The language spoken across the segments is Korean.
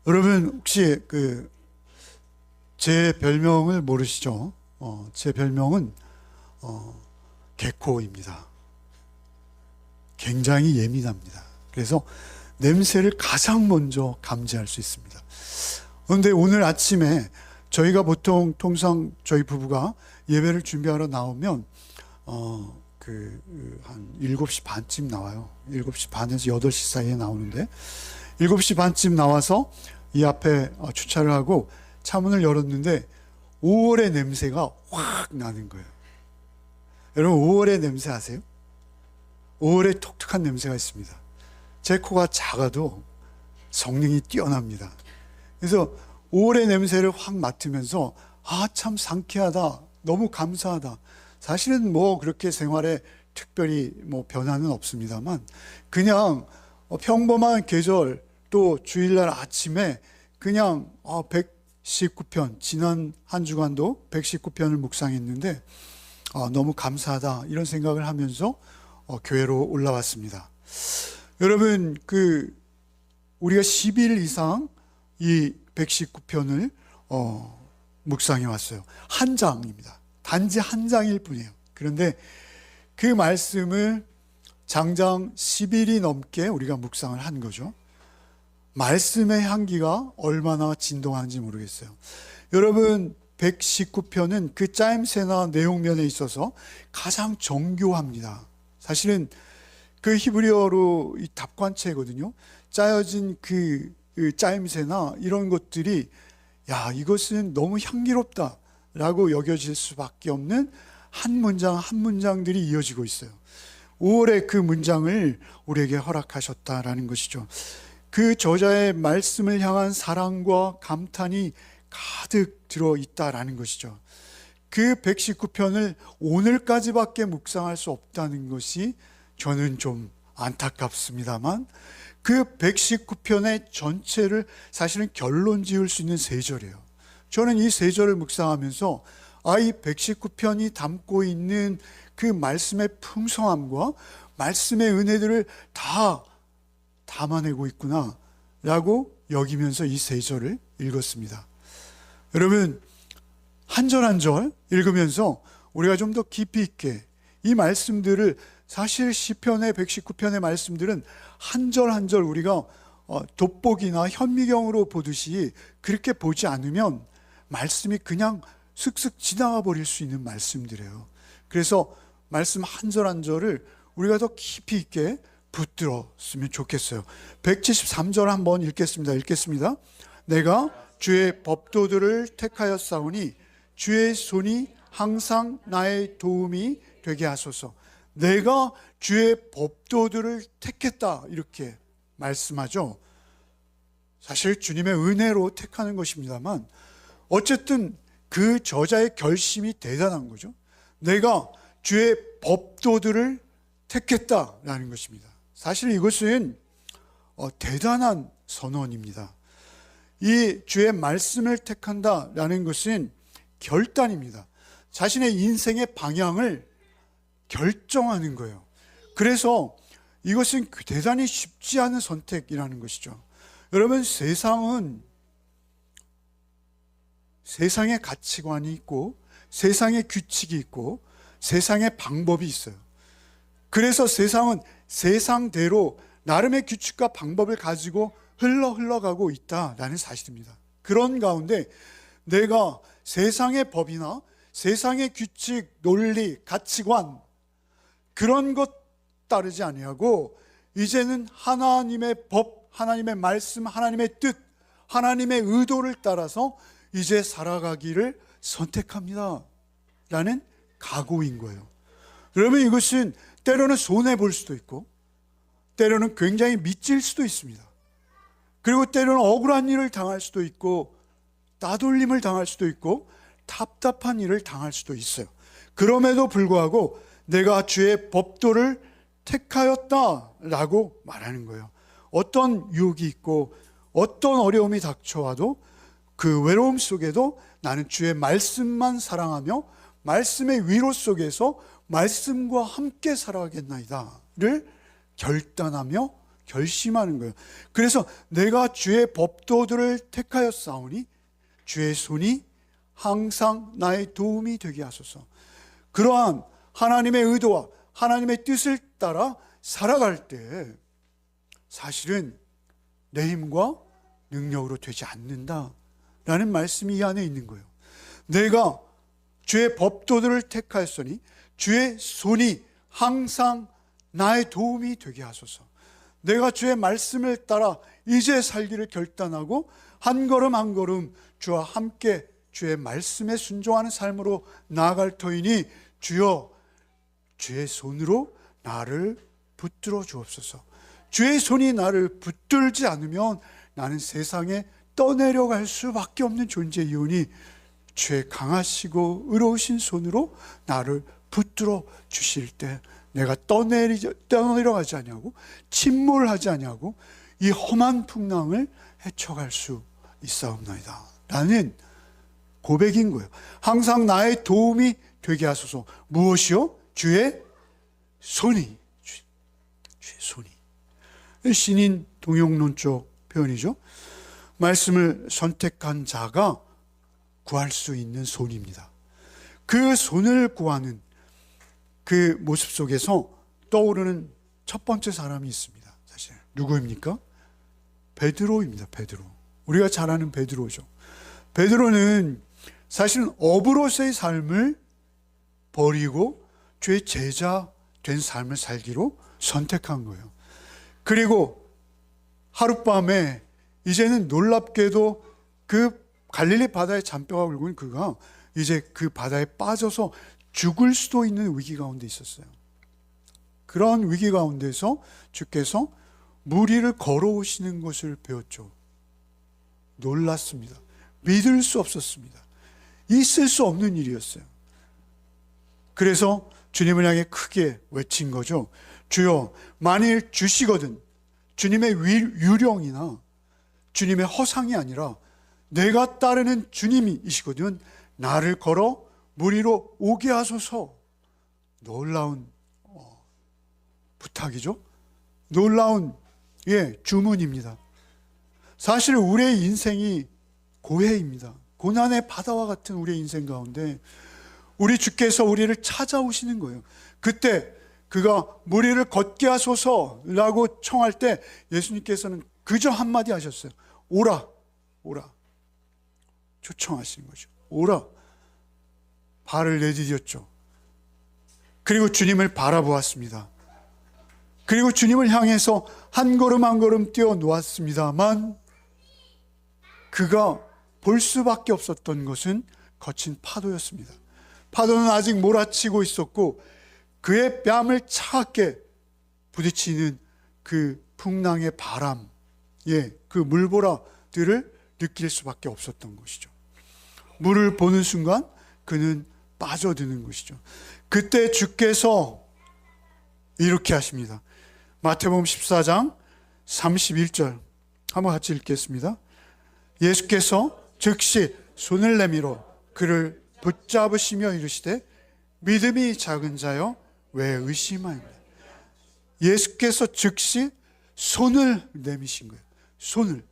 여러분 혹시 제 별명을 모르시죠? 제 별명은 개코입니다. 굉장히 예민합니다. 그래서 냄새를 가장 먼저 감지할 수 있습니다. 그런데 오늘 아침에 저희가 통상 저희 부부가 예배를 준비하러 나오면 한 7시 반쯤 나와요. 7시 반에서 8시 사이에 나오는데 7시 반쯤 나와서 이 앞에 주차를 하고 차문을 열었는데 5월의 냄새가 확 나는 거예요. 여러분 5월의 냄새 아세요? 5월에 독특한 냄새가 있습니다. 제 코가 작아도 성능이 뛰어납니다. 그래서 5월의 냄새를 확 맡으면서 참 상쾌하다, 너무 감사하다. 사실은 그렇게 생활에 특별히 변화는 없습니다만 그냥 평범한 계절, 또 주일날 아침에 그냥 119편, 지난 한 주간도 119편을 묵상했는데 너무 감사하다 이런 생각을 하면서 교회로 올라왔습니다. 여러분 우리가 10일 이상 이 119편을 묵상해 왔어요. 한 장입니다. 단지 한 장일 뿐이에요. 그런데 그 말씀을 장장 10일이 넘게 우리가 묵상을 한 거죠. 말씀의 향기가 얼마나 진동하는지 모르겠어요. 여러분 119편은 그 짜임새나 내용면에 있어서 가장 정교합니다. 사실은 그 히브리어로 이 답관체거든요. 짜여진 그 짜임새나 이런 것들이 이것은 너무 향기롭다 라고 여겨질 수밖에 없는 한 문장 한 문장들이 이어지고 있어요. 5월에 그 문장을 우리에게 허락하셨다라는 것이죠. 그 저자의 말씀을 향한 사랑과 감탄이 가득 들어있다라는 것이죠. 그 119편을 오늘까지밖에 묵상할 수 없다는 것이 저는 좀 안타깝습니다만 그 119편의 전체를 사실은 결론 지을 수 있는 세 절이에요. 저는 이 세 절을 묵상하면서 이 119편이 담고 있는 그 말씀의 풍성함과 말씀의 은혜들을 다 담아내고 있구나 라고 여기면서 이 세 절을 읽었습니다. 여러분 한 절 한 절 읽으면서 우리가 좀 더 깊이 있게 이 말씀들을, 사실 시편의 119편의 말씀들은 한 절 한 절 우리가 돋보기나 현미경으로 보듯이 그렇게 보지 않으면 말씀이 그냥 슥슥 지나가 버릴 수 있는 말씀들이에요. 그래서 말씀 한 절 한 절을 우리가 더 깊이 있게 붙들었으면 좋겠어요. 173절 한번 읽겠습니다. 내가 주의 법도들을 택하였사오니 주의 손이 항상 나의 도움이 되게 하소서. 내가 주의 법도들을 택했다 이렇게 말씀하죠. 사실 주님의 은혜로 택하는 것입니다만 어쨌든 그 저자의 결심이 대단한 거죠. 내가 주의 법도들을 택했다라는 것입니다. 사실 이것은 대단한 선언입니다. 이 주의 말씀을 택한다라는 것은 결단입니다. 자신의 인생의 방향을 결정하는 거예요. 그래서 이것은 대단히 쉽지 않은 선택이라는 것이죠. 여러분 세상의 가치관이 있고 세상의 규칙이 있고 세상의 방법이 있어요. 그래서 세상은 세상대로 나름의 규칙과 방법을 가지고 흘러가고 있다라는 사실입니다. 그런 가운데 내가 세상의 법이나 세상의 규칙, 논리, 가치관 그런 것 따르지 아니하고 이제는 하나님의 법, 하나님의 말씀, 하나님의 뜻, 하나님의 의도를 따라서 이제 살아가기를 선택합니다 라는 각오인 거예요. 여러분 이것은 때로는 손해볼 수도 있고 때로는 굉장히 미칠 수도 있습니다. 그리고 때로는 억울한 일을 당할 수도 있고 따돌림을 당할 수도 있고 답답한 일을 당할 수도 있어요. 그럼에도 불구하고 내가 주의 법도를 택하였다라고 말하는 거예요. 어떤 유혹이 있고 어떤 어려움이 닥쳐와도 그 외로움 속에도 나는 주의 말씀만 사랑하며 말씀의 위로 속에서 말씀과 함께 살아가겠나이다를 결단하며 결심하는 거예요. 그래서 내가 주의 법도들을 택하였사오니 주의 손이 항상 나의 도움이 되게 하소서. 그러한 하나님의 의도와 하나님의 뜻을 따라 살아갈 때 사실은 내 힘과 능력으로 되지 않는다라는 말씀이 이 안에 있는 거예요. 내가 주의 법도들을 택하였으니 주의 손이 항상 나의 도움이 되게 하소서. 내가 주의 말씀을 따라 이제 살기를 결단하고 한 걸음 한 걸음 주와 함께 주의 말씀에 순종하는 삶으로 나아갈 터이니 주여 주의 손으로 나를 붙들어 주옵소서. 주의 손이 나를 붙들지 않으면 나는 세상에 떠내려갈 수밖에 없는 존재이오니 주의 강하시고 의로우신 손으로 나를 붙들어 주실 때 내가 떠내려가지 아니하고 침몰하지 아니하고 이 험한 풍랑을 헤쳐갈 수 있사옵나이다 라는 고백인 거예요. 항상 나의 도움이 되게 하소서. 무엇이요? 주의 손이. 주의 손이. 신인 동용론적 표현이죠. 말씀을 선택한 자가 구할 수 있는 손입니다. 그 손을 구하는 그 모습 속에서 떠오르는 첫 번째 사람이 있습니다. 사실 누구입니까? 베드로입니다. 베드로. 우리가 잘 아는 베드로죠. 베드로는 사실은 업으로서의 삶을 버리고 주의 제자 된 삶을 살기로 선택한 거예요. 그리고 하룻밤에 이제는 놀랍게도 그 갈릴리 바다에 잔뼈가 굵은 그가 이제 그 바다에 빠져서 죽을 수도 있는 위기 가운데 있었어요. 그런 위기 가운데서 주께서 물 위를 걸어오시는 것을 배웠죠. 놀랐습니다. 믿을 수 없었습니다. 있을 수 없는 일이었어요. 그래서 주님을 향해 크게 외친 거죠. 주여, 만일 주시거든 주님의 유령이나 주님의 허상이 아니라 내가 따르는 주님이시거든 나를 걸어 물 위로 오게 하소서. 놀라운 부탁이죠. 놀라운 주문입니다. 사실 우리의 인생이 고해입니다. 고난의 바다와 같은 우리의 인생 가운데 우리 주께서 우리를 찾아오시는 거예요. 그때 그가 물 위를 걷게 하소서라고 청할 때 예수님께서는 그저 한마디 하셨어요. 오라, 오라. 초청하신 거죠. 오라. 발을 내디뎠죠. 그리고 주님을 바라보았습니다. 그리고 주님을 향해서 한 걸음 한 걸음 뛰어놓았습니다만 그가 볼 수밖에 없었던 것은 거친 파도였습니다. 파도는 아직 몰아치고 있었고 그의 뺨을 차갑게 부딪히는 그 풍랑의 바람, 그 물보라들을 느낄 수밖에 없었던 것이죠. 물을 보는 순간 그는 빠져드는 것이죠. 그때 주께서 이렇게 하십니다. 마태복음 14장 31절 한번 같이 읽겠습니다. 예수께서 즉시 손을 내밀어 그를 붙잡으시며 이르시되 믿음이 작은 자여 왜 의심하느냐. 예수께서 즉시 손을 내미신 거예요. 손을.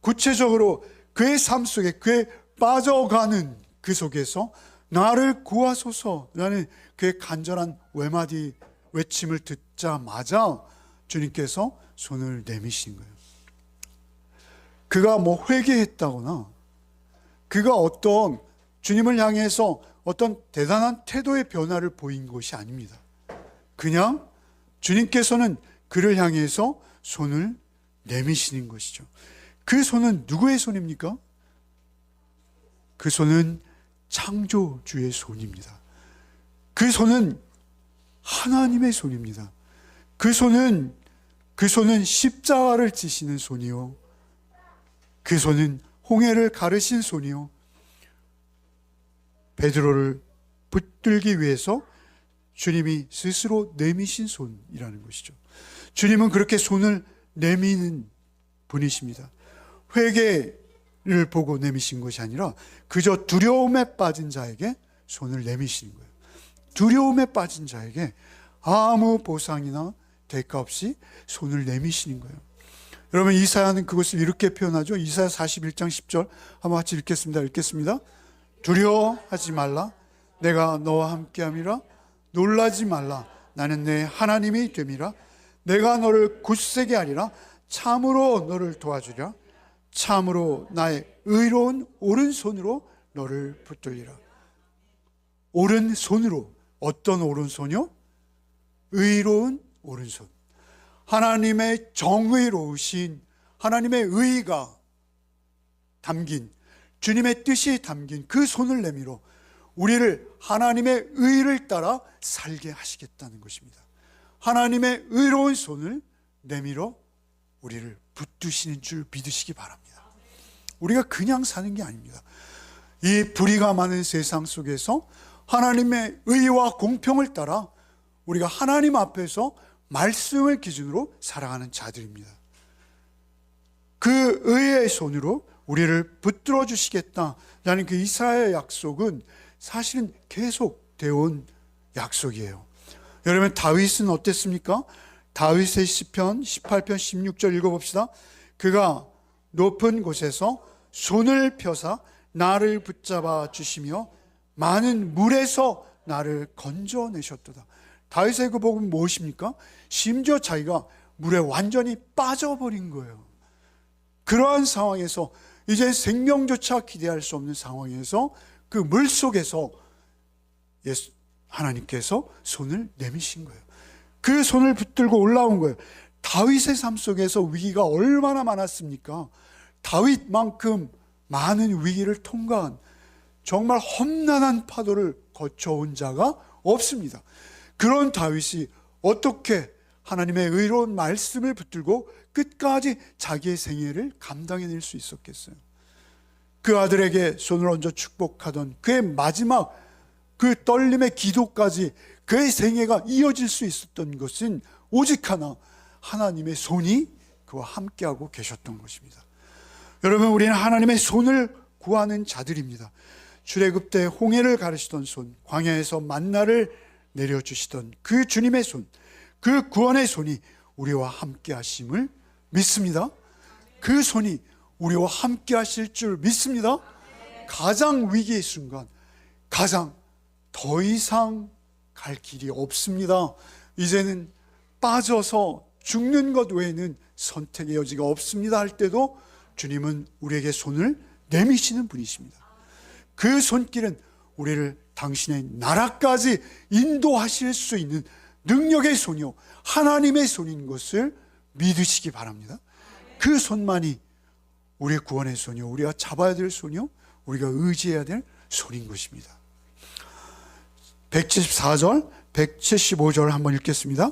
구체적으로 그의 삶 속에 그의 빠져가는 그 속에서 나를 구하소서라는 그의 간절한 외마디 외침을 듣자마자 주님께서 손을 내미신 거예요. 그가 회개했다거나 그가 어떤 주님을 향해서 어떤 대단한 태도의 변화를 보인 것이 아닙니다. 그냥 주님께서는 그를 향해서 손을 내미시는 것이죠. 그 손은 누구의 손입니까? 그 손은 창조주의 손입니다. 그 손은 하나님의 손입니다. 그 손은 십자가를 지시는 손이요. 그 손은 홍해를 가르신 손이요. 베드로를 붙들기 위해서 주님이 스스로 내미신 손이라는 것이죠. 주님은 그렇게 손을 내미는 분이십니다. 회개를 보고 내미신 것이 아니라 그저 두려움에 빠진 자에게 손을 내미시는 거예요. 두려움에 빠진 자에게 아무 보상이나 대가 없이 손을 내미시는 거예요. 여러분, 이사야는 그것을 이렇게 표현하죠. 이사야 41장 10절 한번 같이 읽겠습니다. 두려워하지 말라. 내가 너와 함께함이라. 놀라지 말라. 나는 내 하나님이 됨이라. 내가 너를 굳세게 하리라. 참으로 너를 도와주리라. 참으로 나의 의로운 오른손으로 너를 붙들리라. 오른손으로. 어떤 오른손이요? 의로운 오른손. 하나님의 정의로우신 하나님의 의가 담긴, 주님의 뜻이 담긴 그 손을 내밀어 우리를 하나님의 의를 따라 살게 하시겠다는 것입니다. 하나님의 의로운 손을 내밀어 우리를 붙드시는 줄 믿으시기 바랍니다. 우리가 그냥 사는 게 아닙니다. 이 불의가 많은 세상 속에서 하나님의 의와 공평을 따라 우리가 하나님 앞에서 말씀을 기준으로 살아가는 자들입니다. 그 의의 손으로 우리를 붙들어 주시겠다라는 그 이사야의 약속은 사실은 계속되어 온 약속이에요. 여러분, 다윗은 어땠습니까? 다윗의 시편 18편 16절 읽어봅시다. 그가 높은 곳에서 손을 펴사 나를 붙잡아 주시며 많은 물에서 나를 건져내셨도다. 다윗의 그 복은 무엇입니까? 심지어 자기가 물에 완전히 빠져버린 거예요. 그러한 상황에서 이제 생명조차 기대할 수 없는 상황에서 그 물 속에서 하나님께서 손을 내미신 거예요. 그 손을 붙들고 올라온 거예요. 다윗의 삶 속에서 위기가 얼마나 많았습니까? 다윗만큼 많은 위기를 통과한 정말 험난한 파도를 거쳐온 자가 없습니다. 그런 다윗이 어떻게 하나님의 의로운 말씀을 붙들고 끝까지 자기의 생애를 감당해낼 수 있었겠어요? 그 아들에게 손을 얹어 축복하던 그의 마지막 그 떨림의 기도까지 그의 생애가 이어질 수 있었던 것은 오직 하나, 하나님의 손이 그와 함께하고 계셨던 것입니다. 여러분, 우리는 하나님의 손을 구하는 자들입니다. 출애굽 때 홍해를 가르시던 손, 광야에서 만나를 내려주시던 그 주님의 손, 그 구원의 손이 우리와 함께 하심을 믿습니다. 그 손이 우리와 함께 하실 줄 믿습니다. 가장 위기의 순간, 가장 더 이상 갈 길이 없습니다. 이제는 빠져서 죽는 것 외에는 선택의 여지가 없습니다 할 때도 주님은 우리에게 손을 내미시는 분이십니다. 그 손길은 우리를 당신의 나라까지 인도하실 수 있는 능력의 손이요, 하나님의 손인 것을 믿으시기 바랍니다. 그 손만이 우리의 구원의 손이요, 우리가 잡아야 될 손이요, 우리가 의지해야 될 손인 것입니다. 174절, 175절 한번 읽겠습니다.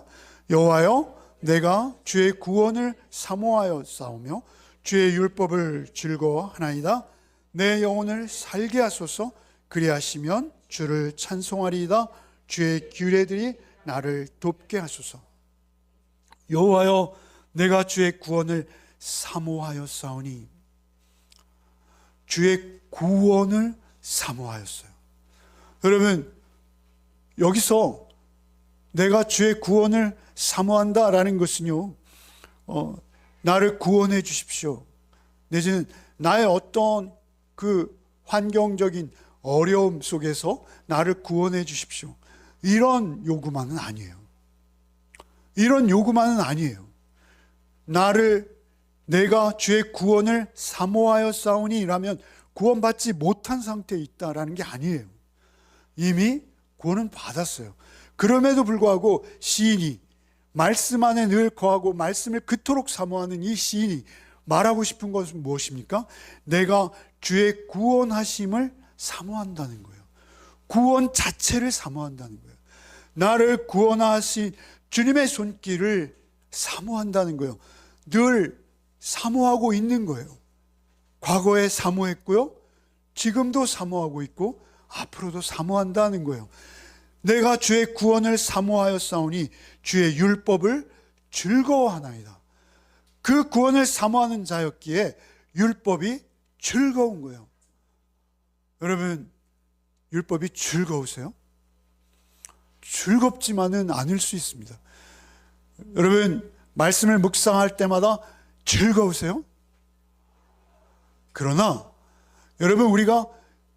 여호와여, 내가 주의 구원을 사모하여 싸우며 주의 율법을 즐거워하나이다. 내 영혼을 살게 하소서. 그리하시면 주를 찬송하리이다. 주의 규례들이 나를 돕게 하소서. 여호와여, 내가 주의 구원을 사모하여 싸우니, 주의 구원을 사모하였어요. 여러분, 여기서 내가 주의 구원을 사모한다라는 것은요, 나를 구원해 주십시오, 내지는 나의 어떤 그 환경적인 어려움 속에서 나를 구원해 주십시오, 이런 요구만은 아니에요. 이런 요구만은 아니에요. 내가 주의 구원을 사모하여 싸우니라면 구원받지 못한 상태에 있다라는 게 아니에요. 이미 구원은 받았어요. 그럼에도 불구하고 시인이 말씀 안에 늘 거하고 말씀을 그토록 사모하는 이 시인이 말하고 싶은 것은 무엇입니까? 내가 주의 구원하심을 사모한다는 거예요. 구원 자체를 사모한다는 거예요. 나를 구원하신 주님의 손길을 사모한다는 거예요. 늘 사모하고 있는 거예요. 과거에 사모했고요, 지금도 사모하고 있고 앞으로도 사모한다는 거예요. 내가 주의 구원을 사모하여 싸우니 주의 율법을 즐거워하나이다. 그 구원을 사모하는 자였기에 율법이 즐거운 거예요. 여러분, 율법이 즐거우세요? 즐겁지만은 않을 수 있습니다. 여러분, 말씀을 묵상할 때마다 즐거우세요? 그러나 여러분, 우리가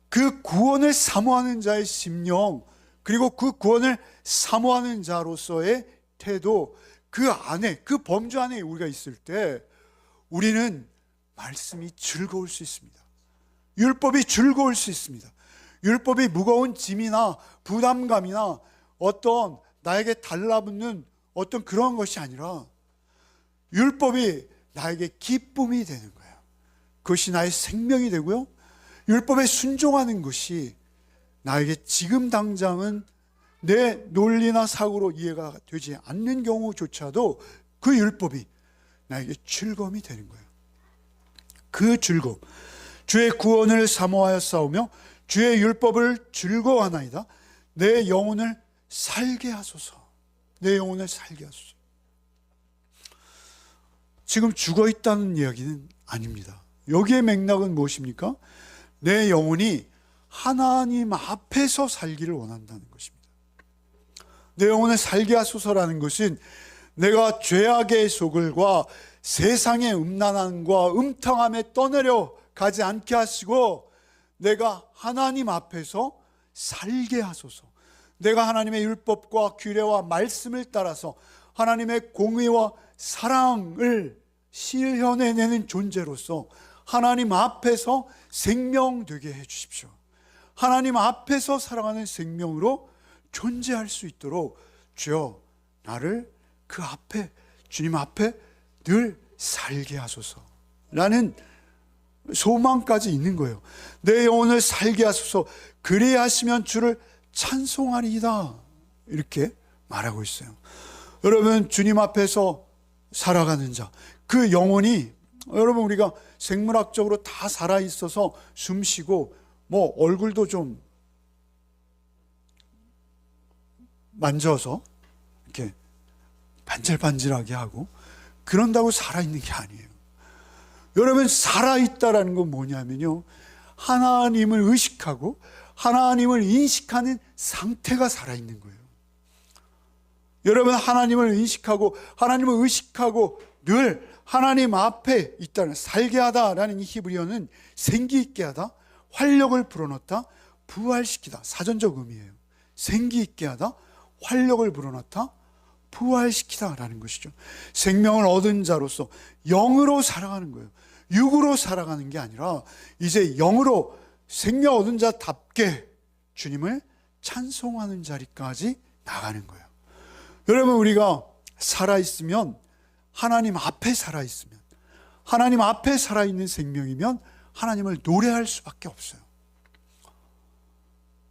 그 구원을 사모하는 자의 심령, 그리고 그 구원을 사모하는 자로서의 태도, 그 안에, 그 범주 안에 우리가 있을 때 우리는 말씀이 즐거울 수 있습니다. 율법이 즐거울 수 있습니다. 율법이 무거운 짐이나 부담감이나 어떤 나에게 달라붙는 어떤 그런 것이 아니라 율법이 나에게 기쁨이 되는 거예요. 그것이 나의 생명이 되고요, 율법에 순종하는 것이 나에게 지금 당장은 내 논리나 사고로 이해가 되지 않는 경우조차도 그 율법이 나에게 즐거움이 되는 거예요. 그 즐거움, 주의 구원을 사모하여 싸우며 주의 율법을 즐거워하나이다. 내 영혼을 살게 하소서. 내 영혼을 살게 하소서. 지금 죽어 있다는 이야기는 아닙니다. 여기에 맥락은 무엇입니까? 내 영혼이 하나님 앞에서 살기를 원한다는 것입니다. 내 영혼을 살게 하소서라는 것은 내가 죄악의 소굴과 세상의 음란함과 음탕함에 떠내려 가지 않게 하시고 내가 하나님 앞에서 살게 하소서. 내가 하나님의 율법과 규례와 말씀을 따라서 하나님의 공의와 사랑을 실현해내는 존재로서 하나님 앞에서 생명되게 해주십시오. 하나님 앞에서 살아가는 생명으로 존재할 수 있도록 주여 나를 그 앞에, 주님 앞에 늘 살게 하소서 라는 소망까지 있는 거예요. 내 영혼을 살게 하소서. 그래야 하시면 주를 찬송하리이다, 이렇게 말하고 있어요. 여러분, 주님 앞에서 살아가는 자, 그 영혼이, 여러분, 우리가 생물학적으로 다 살아있어서 숨쉬고 뭐 얼굴도 좀 만져서 이렇게 반질반질하게 하고 그런다고 살아있는 게 아니에요. 여러분, 살아있다라는 건 뭐냐면요, 하나님을 의식하고 하나님을 인식하는 상태가 살아있는 거예요. 여러분, 하나님을 인식하고 하나님을 의식하고 늘 하나님 앞에 있다는, 살게 하다라는 이 히브리어는 생기 있게 하다, 활력을 불어넣다, 부활시키다, 사전적 의미예요. 생기 있게 하다, 활력을 불어넣다, 부활시키다 라는 것이죠. 생명을 얻은 자로서 영으로 살아가는 거예요. 육으로 살아가는 게 아니라 이제 영으로 생명 얻은 자답게 주님을 찬송하는 자리까지 나가는 거예요. 여러분, 우리가 살아있으면, 하나님 앞에 살아있으면, 하나님 앞에 살아있는 생명이면 하나님을 노래할 수밖에 없어요.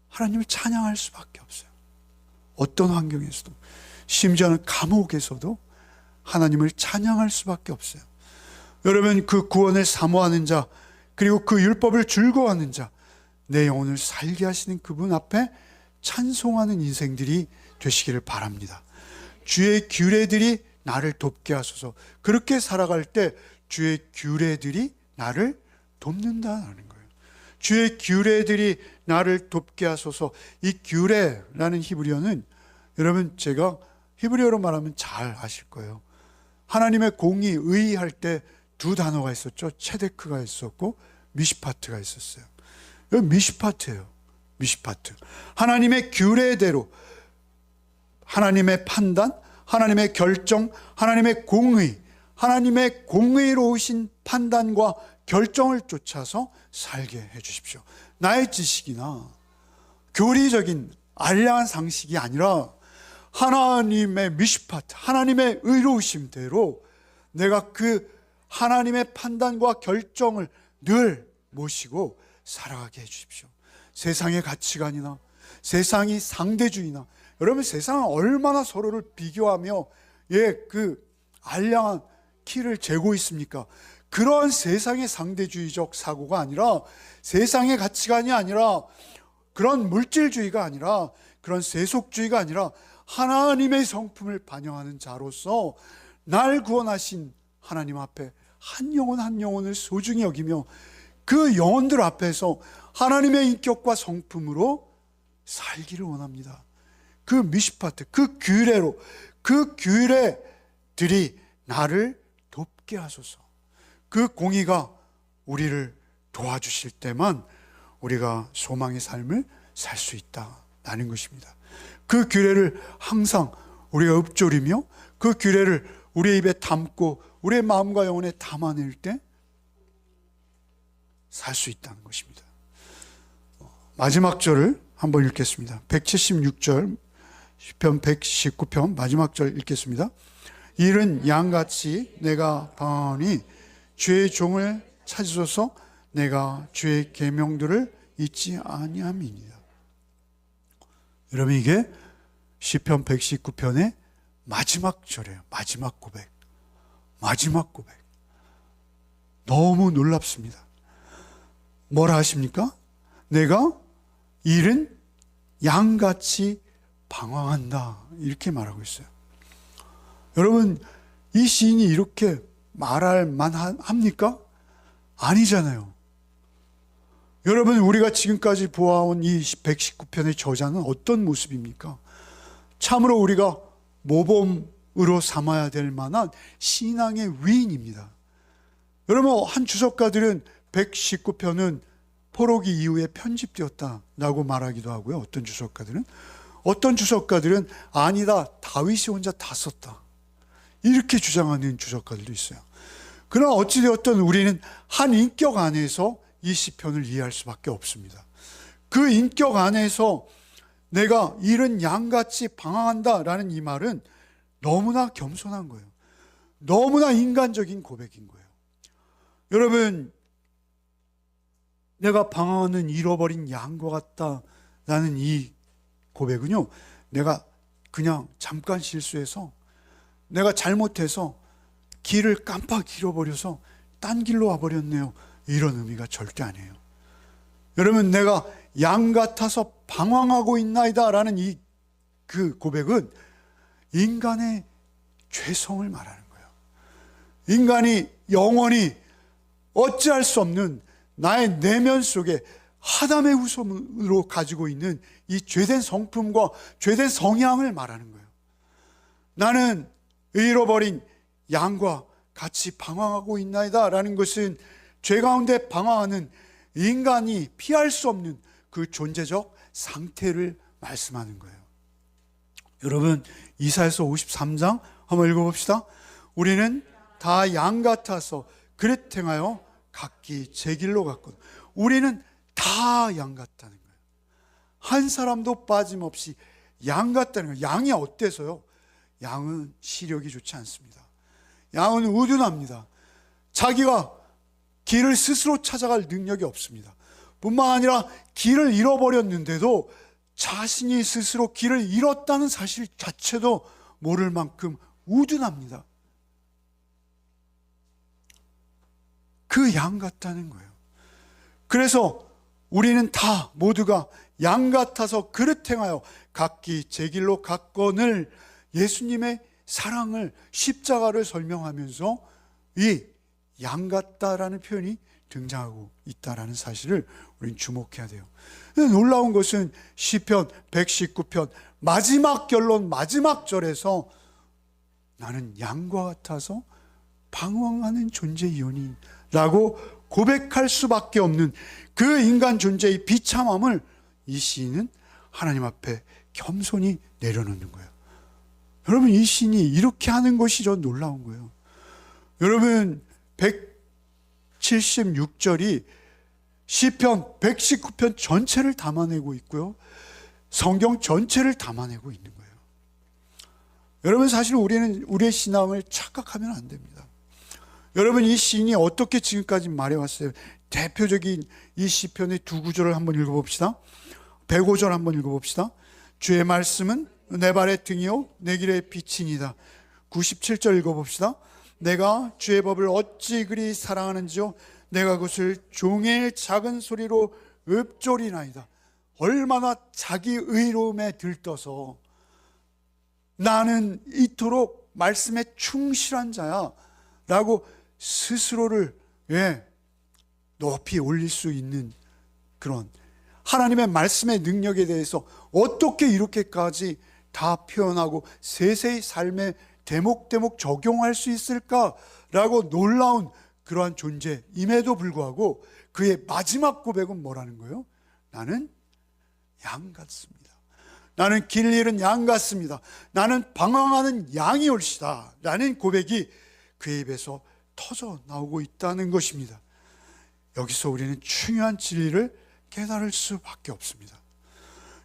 하나님을 찬양할 수밖에 없어요. 어떤 환경에서도, 심지어는 감옥에서도 하나님을 찬양할 수밖에 없어요. 여러분, 그 구원을 사모하는 자, 그리고 그 율법을 즐거워하는 자, 내 영혼을 살게 하시는 그분 앞에 찬송하는 인생들이 되시기를 바랍니다. 주의 규례들이 나를 돕게 하소서. 그렇게 살아갈 때 주의 규례들이 나를 돕는다는 거예요. 주의 규례들이 나를 돕게 하소서. 이 규례라는 히브리어는, 여러분, 제가 히브리어로 말하면 잘 아실 거예요. 하나님의 공의, 의할 때 두 단어가 있었죠. 체데크가 있었고 미시파트가 있었어요. 여기 미시파트예요. 미시파트. 하나님의 규례대로, 하나님의 판단, 하나님의 결정, 하나님의 공의, 하나님의 공의로우신 판단과 결정을 쫓아서 살게 해주십시오. 나의 지식이나 교리적인 알량한 상식이 아니라 하나님의 미시파트, 하나님의 의로우심대로 내가 그 하나님의 판단과 결정을 늘 모시고 살아가게 해주십시오. 세상의 가치관이나 세상이 상대주의나, 여러분, 세상은 얼마나 서로를 비교하며 그 알량한 키를 재고 있습니까? 그러한 세상의 상대주의적 사고가 아니라, 세상의 가치관이 아니라, 그런 물질주의가 아니라, 그런 세속주의가 아니라 하나님의 성품을 반영하는 자로서 날 구원하신 하나님 앞에 한 영혼 한 영혼을 소중히 여기며 그 영혼들 앞에서 하나님의 인격과 성품으로 살기를 원합니다. 그 미시파트, 그 규례로, 그 규례 들이 나를 돕게 하소서. 그 공의가 우리를 도와주실 때만 우리가 소망의 삶을 살 수 있다라는 것입니다. 그 규례를 항상 우리가 읊조리며 그 규례를 우리의 입에 담고 우리의 마음과 영혼에 담아낼 때 살 수 있다는 것입니다. 마지막 절을 한번 읽겠습니다. 176절 시편 119편 마지막 절 읽겠습니다. 이른 양같이 내가 방언하니 주의 종을 찾으소서. 내가 주의 계명들을 잊지 아니함이니이다. 여러분, 이게 시편 119편의 마지막 절이에요. 마지막 고백. 마지막 고백. 너무 놀랍습니다. 뭐라 하십니까? 내가 이른 양같이 방황한다, 이렇게 말하고 있어요. 여러분, 이 시인이 이렇게 말할 만합니까? 아니잖아요. 여러분, 우리가 지금까지 보아온 이 119편의 저자는 어떤 모습입니까? 참으로 우리가 모범으로 삼아야 될 만한 신앙의 위인입니다. 여러분, 한 주석가들은 119편은 포로기 이후에 편집되었다라고 말하기도 하고요. 어떤 주석가들은 아니다, 다윗이 혼자 다 썼다, 이렇게 주장하는 주석가들도 있어요. 그러나 어찌되었든 우리는 한 인격 안에서 이 시편을 이해할 수밖에 없습니다. 그 인격 안에서 내가 이른 양같이 방황한다라는 이 말은 너무나 겸손한 거예요. 너무나 인간적인 고백인 거예요. 여러분, 내가 방황하는 잃어버린 양과 같다라는 이 고백은요, 내가 그냥 잠깐 실수해서, 내가 잘못해서 길을 깜빡 잃어버려서 딴 길로 와버렸네요, 이런 의미가 절대 아니에요. 여러분, 내가 양 같아서 방황하고 있나이다 라는 그 고백은 인간의 죄성을 말하는 거예요. 인간이 영원히 어찌할 수 없는 나의 내면 속에 하담의 후손으로 가지고 있는 이 죄된 성품과 죄된 성향을 말하는 거예요. 나는 잃어버린 양과 같이 방황하고 있나이다 라는 것은 죄 가운데 방황하는 인간이 피할 수 없는 그 존재적 상태를 말씀하는 거예요. 여러분, 이사야서 53장 한번 읽어봅시다. 우리는 다 양 같아서 그릇 행하여 각기 제 길로 갔거든. 우리는 다 양 같다는 거예요. 한 사람도 빠짐없이 양 같다는 거예요. 양이 어때서요? 양은 시력이 좋지 않습니다. 양은 우둔합니다. 자기가 길을 스스로 찾아갈 능력이 없습니다. 뿐만 아니라 길을 잃어버렸는데도 자신이 스스로 길을 잃었다는 사실 자체도 모를 만큼 우둔합니다. 그 양 같다는 거예요. 그래서 우리는 다 모두가 양 같아서 그릇 행하여 각기 제 길로 갔거늘, 예수님의 사랑을, 십자가를 설명하면서 이 양 같다라는 표현이 등장하고 있다라는 사실을 우리는 주목해야 돼요. 놀라운 것은 시편 119편 마지막 결론, 마지막 절에서 나는 양과 같아서 방황하는 존재이오니 라고 고백할 수밖에 없는 그 인간 존재의 비참함을 이 시인은 하나님 앞에 겸손히 내려놓는 거예요. 여러분, 이 시인이 이렇게 하는 것이 저 놀라운 거예요. 여러분, 176절이 시편 119편 전체를 담아내고 있고요, 성경 전체를 담아내고 있는 거예요. 여러분, 사실 우리는 우리의 신앙을 착각하면 안 됩니다. 여러분, 이 시인이 어떻게 지금까지 말해왔어요? 대표적인 이 시편의 두 구절을 한번 읽어봅시다. 105절 한번 읽어봅시다. 주의 말씀은 내 발의 등이요 내 길의 빛이니이다. 97절 읽어봅시다. 내가 주의 법을 어찌 그리 사랑하는지요 내가 그것을 종의 작은 소리로 읊조리나이다. 얼마나 자기 의로움에 들떠서 나는 이토록 말씀에 충실한 자야 라고 스스로를 높이 올릴 수 있는 그런 하나님의 말씀의 능력에 대해서 어떻게 이렇게까지 다 표현하고 세세히 삶에 대목대목 적용할 수 있을까라고 놀라운 그러한 존재임에도 불구하고 그의 마지막 고백은 뭐라는 거예요? 나는 양 같습니다. 나는 길 잃은 양 같습니다. 나는 방황하는 양이 올시다 라는 고백이 그의 입에서 터져 나오고 있다는 것입니다. 여기서 우리는 중요한 진리를 깨달을 수밖에 없습니다.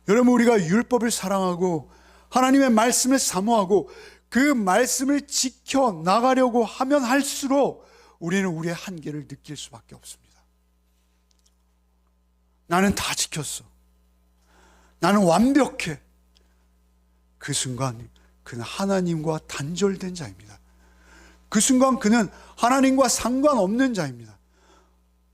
여러분, 우리가 율법을 사랑하고 하나님의 말씀을 사모하고 그 말씀을 지켜나가려고 하면 할수록 우리는 우리의 한계를 느낄 수밖에 없습니다. 나는 다 지켰어. 나는 완벽해. 그 순간 그는 하나님과 단절된 자입니다. 그 순간 그는 하나님과 상관없는 자입니다.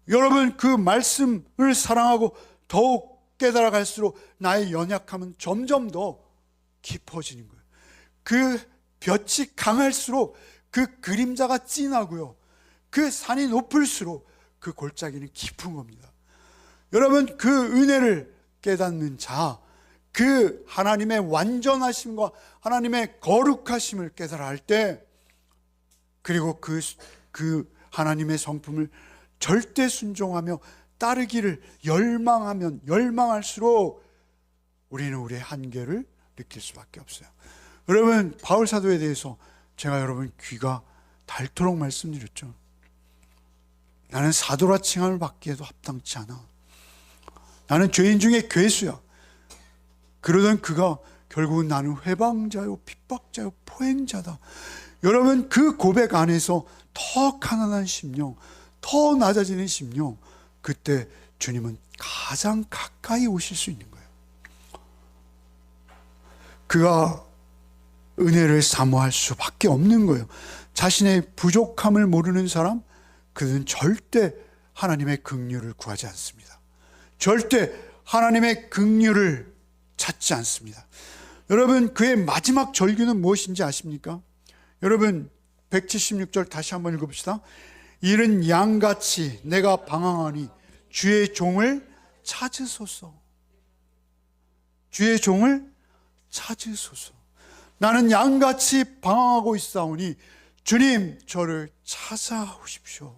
여러분, 그 말씀을 사랑하고 더욱 깨달아갈수록 나의 연약함은 점점 더 깊어지는 거예요. 그 볕이 강할수록 그 그림자가 진하고요, 그 산이 높을수록 그 골짜기는 깊은 겁니다. 여러분, 그 은혜를 깨닫는 자, 그 하나님의 완전하심과 하나님의 거룩하심을 깨달아 할 때, 그리고 그 하나님의 성품을 절대 순종하며 따르기를 열망하면 열망할수록 우리는 우리의 한계를 느낄 수밖에 없어요. 여러분, 바울 사도에 대해서 제가 여러분 귀가 닳도록 말씀드렸죠. 나는 사도라 칭함을 받기에도 합당치 않아. 나는 죄인 중에 괴수야. 그러던 그가 결국은 나는 회방자요, 핍박자요, 포행자다. 여러분, 그 고백 안에서 더 가난한 심령, 더 낮아지는 심령, 그때 주님은 가장 가까이 오실 수 있는 거예요. 그가 은혜를 사모할 수밖에 없는 거예요. 자신의 부족함을 모르는 사람, 그는 절대 하나님의 긍휼을 구하지 않습니다. 절대 하나님의 긍휼을 찾지 않습니다. 여러분, 그의 마지막 절규는 무엇인지 아십니까? 여러분, 176절 다시 한번 읽어봅시다. 이른 양같이 내가 방황하니 주의 종을 찾으소서. 주의 종을 찾으소서. 나는 양같이 방황하고 있사오니 주님, 저를 찾아오십시오.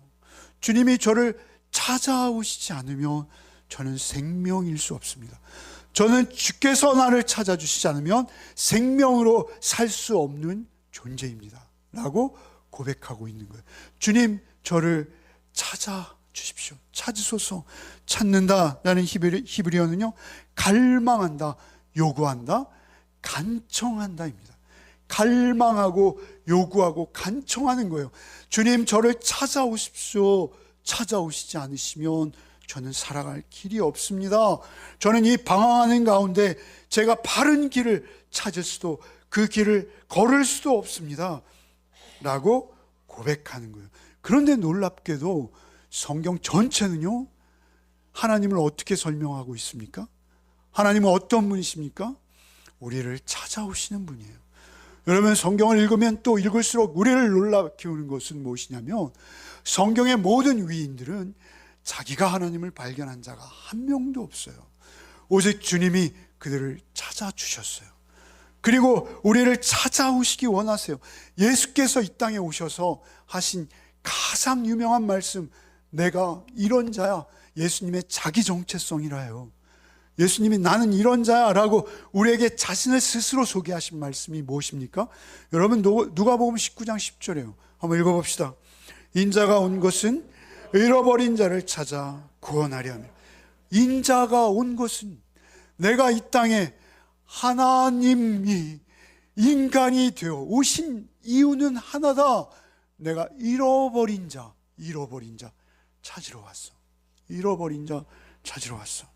주님이 저를 찾아오시지 않으면 저는 생명일 수 없습니다. 저는 주께서 나를 찾아주시지 않으면 생명으로 살 수 없는 존재입니다 라고 고백하고 있는 거예요. 주님, 저를 찾아주십시오. 찾으소서. 찾는다라는 히브리어는요, 갈망한다, 요구한다, 간청한다입니다. 갈망하고 요구하고 간청하는 거예요. 주님, 저를 찾아오십시오. 찾아오시지 않으시면 저는 살아갈 길이 없습니다. 저는 이 방황하는 가운데 제가 바른 길을 찾을 수도, 그 길을 걸을 수도 없습니다 라고 고백하는 거예요. 그런데 놀랍게도 성경 전체는요, 하나님을 어떻게 설명하고 있습니까? 하나님은 어떤 분이십니까? 우리를 찾아오시는 분이에요. 여러분, 성경을 읽으면 또 읽을수록 우리를 놀랍게 하는 것은 무엇이냐면, 성경의 모든 위인들은 자기가 하나님을 발견한 자가 한 명도 없어요. 오직 주님이 그들을 찾아주셨어요. 그리고 우리를 찾아오시기 원하세요. 예수께서 이 땅에 오셔서 하신 가장 유명한 말씀, 내가 이런 자야, 예수님의 자기 정체성이라요. 예수님이 나는 이런 자야 라고 우리에게 자신을 스스로 소개하신 말씀이 무엇입니까? 여러분, 누가복음 19장 10절이에요. 한번 읽어봅시다. 인자가 온 것은 잃어버린 자를 찾아 구원하려 하며. 인자가 온 것은, 내가 이 땅에 하나님이 인간이 되어 오신 이유는 하나다. 내가 잃어버린 자 찾으러 왔어. 잃어버린 자 찾으러 왔어.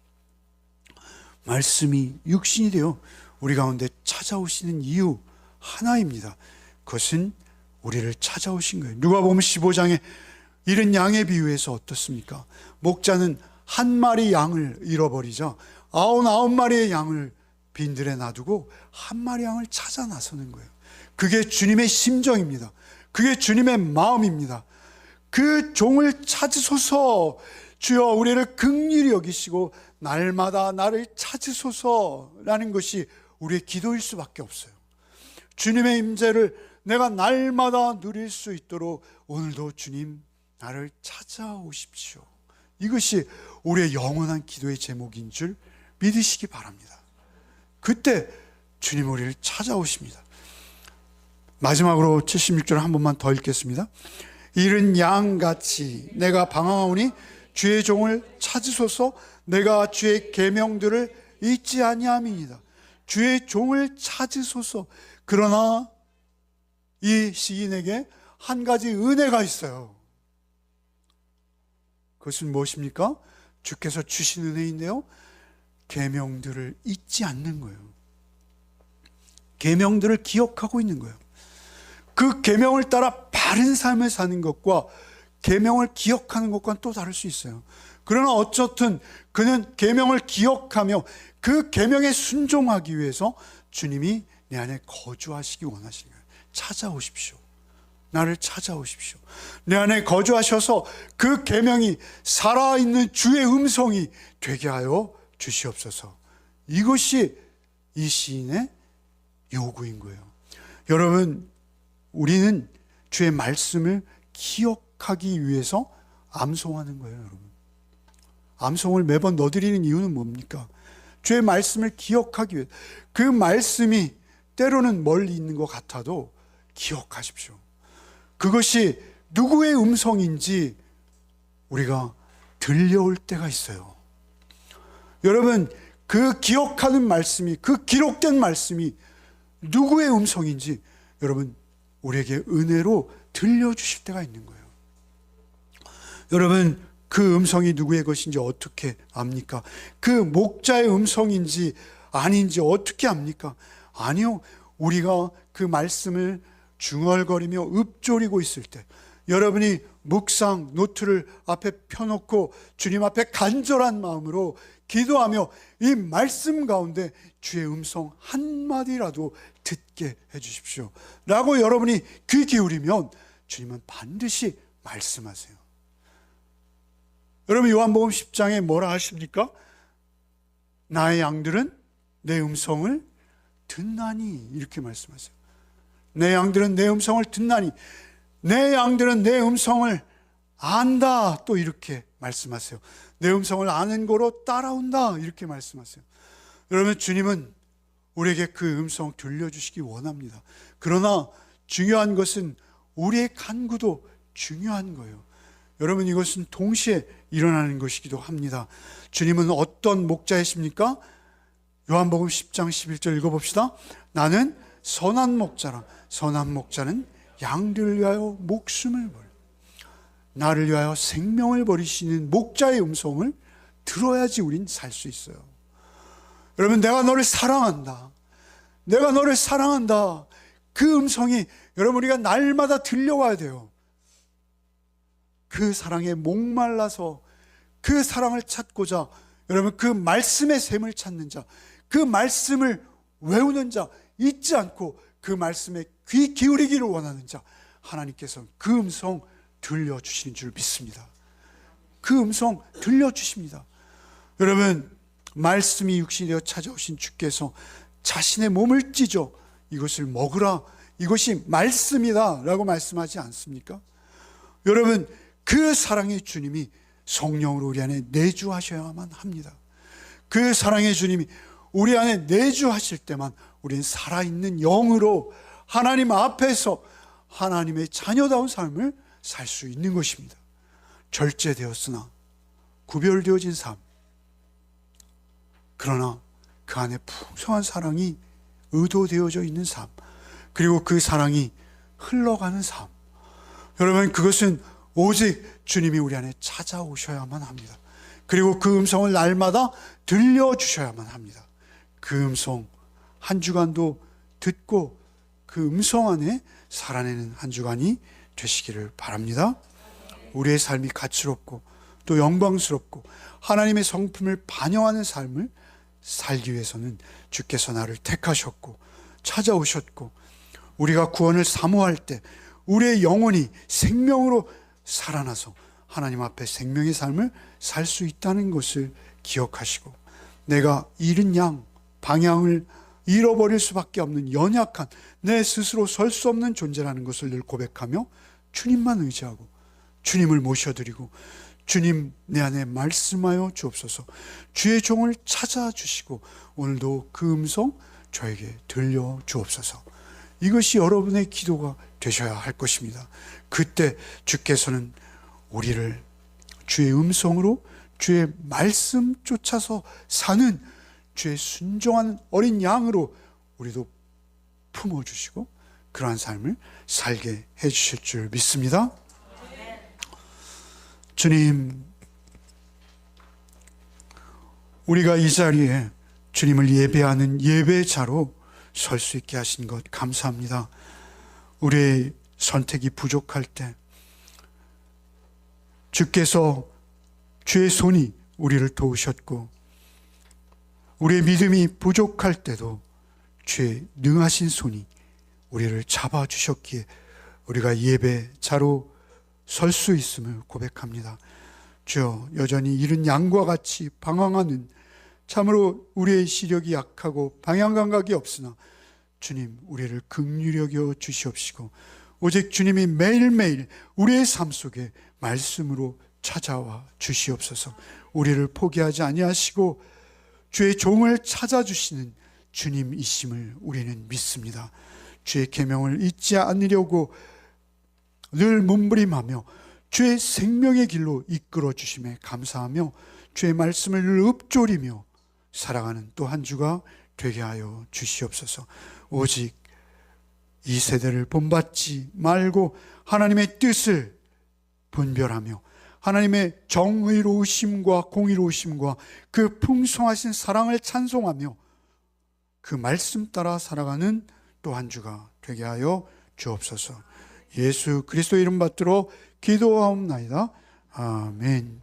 말씀이 육신이 되어 우리 가운데 찾아오시는 이유 하나입니다. 그것은 우리를 찾아오신 거예요. 누가복음 15장에 잃은 양의 비유에서 어떻습니까? 목자는 한 마리 양을 잃어버리자 99마리의 양을 빈들에 놔두고 한 마리 양을 찾아 나서는 거예요. 그게 주님의 심정입니다. 그게 주님의 마음입니다. 그 종을 찾으소서. 주여, 우리를 긍휼히 여기시고 날마다 나를 찾으소서라는 것이 우리의 기도일 수밖에 없어요. 주님의 임재를 내가 날마다 누릴 수 있도록 오늘도 주님 나를 찾아오십시오. 이것이 우리의 영원한 기도의 제목인 줄 믿으시기 바랍니다. 그때 주님 우리를 찾아오십니다. 마지막으로 76절 한 번만 더 읽겠습니다. 이른 양같이 내가 방황하오니 주의 종을 찾으소서. 내가 주의 계명들을 잊지 아니함이니이다. 주의 종을 찾으소서. 그러나 이 시인에게 한 가지 은혜가 있어요. 그것은 무엇입니까? 주께서 주신 은혜인데요, 계명들을 잊지 않는 거예요. 계명들을 기억하고 있는 거예요. 그 계명을 따라 바른 삶을 사는 것과 계명을 기억하는 것과는 또 다를 수 있어요. 그러나 어쨌든 그는 계명을 기억하며 그 계명에 순종하기 위해서 주님이 내 안에 거주하시기 원하시는 거예요. 찾아오십시오. 나를 찾아오십시오. 내 안에 거주하셔서 그 계명이 살아있는 주의 음성이 되게 하여 주시옵소서. 이것이 이 시인의 요구인 거예요. 여러분, 우리는 주의 말씀을 기억하기 위해서 암송하는 거예요. 여러분, 암송을 매번 넣어드리는 이유는 뭡니까? 주의 말씀을 기억하기 위해. 그 말씀이 때로는 멀리 있는 것 같아도 기억하십시오. 그것이 누구의 음성인지 우리가 들려올 때가 있어요. 여러분, 그 기억하는 말씀이, 그 기록된 말씀이 누구의 음성인지 여러분 우리에게 은혜로 들려주실 때가 있는 거예요. 여러분, 그 음성이 누구의 것인지 어떻게 압니까? 그 목자의 음성인지 아닌지 어떻게 압니까? 아니요, 우리가 그 말씀을 중얼거리며 읊조리고 있을 때, 여러분이 묵상 노트를 앞에 펴놓고 주님 앞에 간절한 마음으로 기도하며 이 말씀 가운데 주의 음성 한마디라도 듣게 해주십시오 라고 여러분이 귀 기울이면 주님은 반드시 말씀하세요. 여러분, 요한복음 10장에 뭐라 하십니까? 나의 양들은 내 음성을 듣나니, 이렇게 말씀하세요. 내 양들은 내 음성을 듣나니, 내 양들은 내 음성을 안다, 또 이렇게 말씀하세요. 내 음성을 아는 거로 따라온다, 이렇게 말씀하세요. 여러분, 주님은 우리에게 그 음성 들려주시기 원합니다. 그러나 중요한 것은 우리의 간구도 중요한 거예요. 여러분, 이것은 동시에 일어나는 것이기도 합니다. 주님은 어떤 목자이십니까? 요한복음 10장 11절 읽어봅시다. 나는 선한 목자라. 선한 목자는 양들을 위하여 목숨을 버려. 나를 위하여 생명을 버리시는 목자의 음성을 들어야지 우린 살 수 있어요. 여러분, 내가 너를 사랑한다. 내가 너를 사랑한다. 그 음성이 여러분 우리가 날마다 들려와야 돼요. 그 사랑에 목말라서 그 사랑을 찾고자 여러분 그 말씀의 샘을 찾는 자, 그 말씀을 외우는 자, 잊지 않고 그 말씀에 귀 기울이기를 원하는 자, 하나님께서 그 음성 들려주시는 줄 믿습니다. 그 음성 들려주십니다. 여러분, 말씀이 육신이 되어 찾아오신 주께서 자신의 몸을 찢어 이것을 먹으라, 이것이 말씀이다 라고 말씀하지 않습니까? 여러분, 그 사랑의 주님이 성령으로 우리 안에 내주하셔야만 합니다. 그 사랑의 주님이 우리 안에 내주하실 때만 우리는 살아있는 영으로 하나님 앞에서 하나님의 자녀다운 삶을 살 수 있는 것입니다. 절제되었으나 구별되어진 삶, 그러나 그 안에 풍성한 사랑이 의도되어져 있는 삶, 그리고 그 사랑이 흘러가는 삶, 여러분, 그것은 오직 주님이 우리 안에 찾아오셔야만 합니다. 그리고 그 음성을 날마다 들려주셔야만 합니다. 그 음성 한 주간도 듣고 그 음성 안에 살아내는 한 주간이 되시기를 바랍니다. 우리의 삶이 가치롭고 또 영광스럽고 하나님의 성품을 반영하는 삶을 살기 위해서는 주께서 나를 택하셨고 찾아오셨고, 우리가 구원을 사모할 때 우리의 영혼이 생명으로 살아나서 하나님 앞에 생명의 삶을 살 수 있다는 것을 기억하시고, 내가 잃은 양, 방향을 잃어버릴 수밖에 없는 연약한 내 스스로 설 수 없는 존재라는 것을 늘 고백하며 주님만 의지하고 주님을 모셔드리고 주님 내 안에 말씀하여 주옵소서, 주의 종을 찾아주시고 오늘도 그 음성 저에게 들려 주옵소서. 이것이 여러분의 기도가 되셔야 할 것입니다. 그때 주께서는 우리를 주의 음성으로 주의 말씀 쫓아서 사는 주의 순종한 어린 양으로 우리도 품어주시고 그러한 삶을 살게 해주실 줄 믿습니다. 주님, 우리가 이 자리에 주님을 예배하는 예배자로 설 수 있게 하신 것 감사합니다. 우리의 선택이 부족할 때 주께서 주의 손이 우리를 도우셨고, 우리의 믿음이 부족할 때도 주의 능하신 손이 우리를 잡아주셨기에 우리가 예배자로 설 수 있음을 고백합니다. 주여, 여전히 이른 양과 같이 방황하는, 참으로 우리의 시력이 약하고 방향 감각이 없으나 주님, 우리를 긍휼히 여겨 주시옵시고 오직 주님이 매일매일 우리의 삶 속에 말씀으로 찾아와 주시옵소서. 우리를 포기하지 아니하시고 주의 종을 찾아주시는 주님이심을 우리는 믿습니다. 주의 계명을 잊지 않으려고 늘 몸부림하며 주의 생명의 길로 이끌어 주심에 감사하며 주의 말씀을 늘 읊조리며 살아가는 또 한 주가 되게 하여 주시옵소서. 오직 이 세대를 본받지 말고 하나님의 뜻을 분별하며 하나님의 정의로우심과 공의로우심과 그 풍성하신 사랑을 찬송하며 그 말씀 따라 살아가는 또 한 주가 되게 하여 주옵소서. 예수 그리스도 이름 받들어 기도하옵나이다. 아멘.